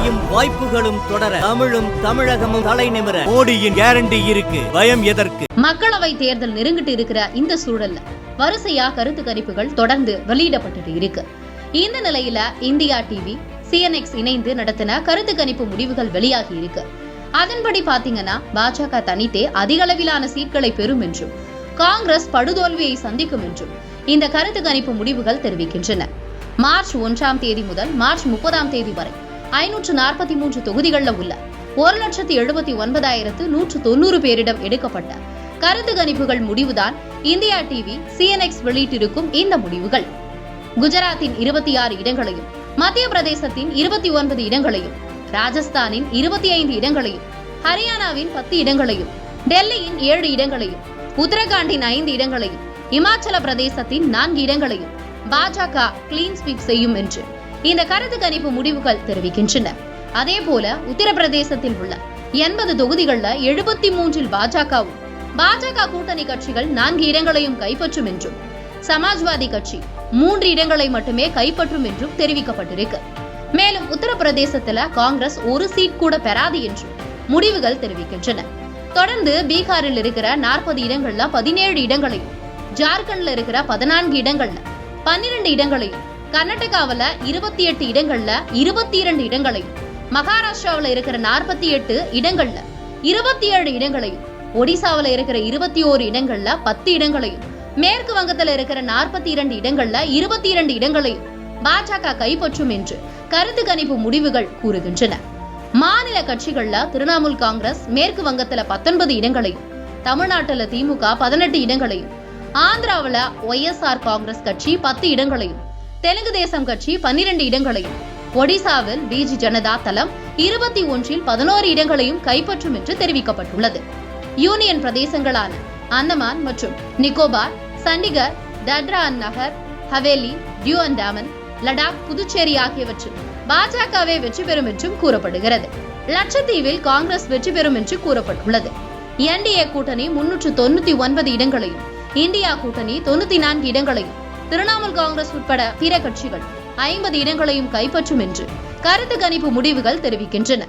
வளர்ச்சியும் வாய்ப்புகளும் தொடர தமிழும் தமிழகமும் தலை நிமிர மோடியின் கேரண்டி இருக்கு. பயம் எதற்கு? மக்களவை தேர்தல் நெருங்கிட்டு இருக்கிற இந்த சூழல்ல வரிசையா கருத்து கணிப்புகள் தொடர்ந்து வெளியிடப்பட்டு இருக்கு. இந்த நிலையில இந்தியா டிவி CNX இணைந்து நடத்தின கருத்து கணிப்பு முடிவுகள் வெளியாகி இருக்கு. அதன்படி பாத்தீங்கன்னா பாஜக தனித்தே அதிக அளவிலான சீட்களை பெறும் என்றும் காங்கிரஸ் படுதோல்வியை சந்திக்கும் என்றும் இந்த கருத்து கணிப்பு முடிவுகள் தெரிவிக்கின்றன. மார்ச் 1ஆம் தேதி முதல் மார்ச் 30ஆம் தேதி வரை 543 தொகுதிகளில் உள்ள 1,79,190 பேரிடம் எடுக்கப்பட்ட கருத்து கணிப்புகள் முடிவுதான் இந்தியா டிவி CNX வெளியிட்டிருக்கும் இந்த முடிவுகள். குஜராத்தின் 26 இடங்களையும், மத்திய பிரதேசத்தின் 29 இடங்களையும், ராஜஸ்தானின் 25 இடங்களையும், ஹரியானாவின் 10 இடங்களையும், டெல்லியின் 7 இடங்களையும், உத்தரகாண்டின் 5 இடங்களையும், இமாச்சல பிரதேசத்தின் 4 இடங்களையும் பாஜக கிளீன் ஸ்வீப் செய்யும் என்று இந்த கருத்து கணிப்பு முடிவுகள் தெரிவிக்கின்றன. அதே போல உத்தரப்பிரதேசத்தில் உள்ள 80 தொகுதிகளில் 73 பாஜகவும், பாஜக கூட்டணி கட்சிகள் 4 இடங்களையும் கைப்பற்றும் என்றும், சமாஜ்வாதி கட்சி 3 இடங்களை மட்டுமே கைப்பற்றும் என்றும் தெரிவிக்கப்பட்டிருக்கு. மேலும் உத்தரப்பிரதேசத்துல காங்கிரஸ் ஒரு சீட் கூட பெறாது என்றும் முடிவுகள் தெரிவிக்கின்றன. தொடர்ந்து பீகாரில் இருக்கிற 40 இடங்கள்ல 17 இடங்களையும், ஜார்க்கண்ட்ல இருக்கிற 14 இடங்கள்ல 12 இடங்களையும், கர்நாடகாவில 28 இடங்கள்ல 22 இடங்களையும், மகாராஷ்டிராவில இருக்கிற 48 இடங்கள்ல 27 இடங்களையும், ஒடிசாவில இருக்கிற 21 இடங்கள்ல 10 இடங்களையும், மேற்கு வங்கத்தில் இருக்கிற 42 இடங்கள்ல 22 இடங்களையும் பாஜக கைப்பற்றும் என்று கருத்து கணிப்பு முடிவுகள் கூறுகின்றன. மாநில கட்சிகள்ல திரிணாமுல் காங்கிரஸ் மேற்கு வங்கத்துல 19 இடங்களையும், தமிழ்நாட்டுல திமுக 18 இடங்களையும், ஆந்திராவில YSR காங்கிரஸ் கட்சி 10 இடங்களையும், தெலுங்கு தேசம் கட்சி 12 இடங்களையும், ஒடிசாவில் பிஜு ஜனதா தளம் 21 11 இடங்களையும் கைப்பற்றும் என்று தெரிவிக்கப்பட்டுள்ளது. யூனியன் பிரதேசங்களான அந்தமான் மற்றும் நிக்கோபார், சண்டிகர், தத்ரா அண்ட் நகர் ஹவேலி, டியூ அண்ட் டாமன், லடாக், புதுச்சேரி ஆகியவற்றில் பாஜகவே வெற்றி பெறும் என்றும் கூறப்படுகிறது. லட்சத்தீவில் காங்கிரஸ் வெற்றி பெறும் என்று கூறப்பட்டுள்ளது. NDA கூட்டணி 399 இடங்களையும், இந்தியா கூட்டணி 94 இடங்களையும், திரிணாமுல் காங்கிரஸ் உட்பட பிற கட்சிகள் 50 இடங்களையும் கைப்பற்றும் என்று கருத்து கணிப்பு முடிவுகள் தெரிவிக்கின்றன.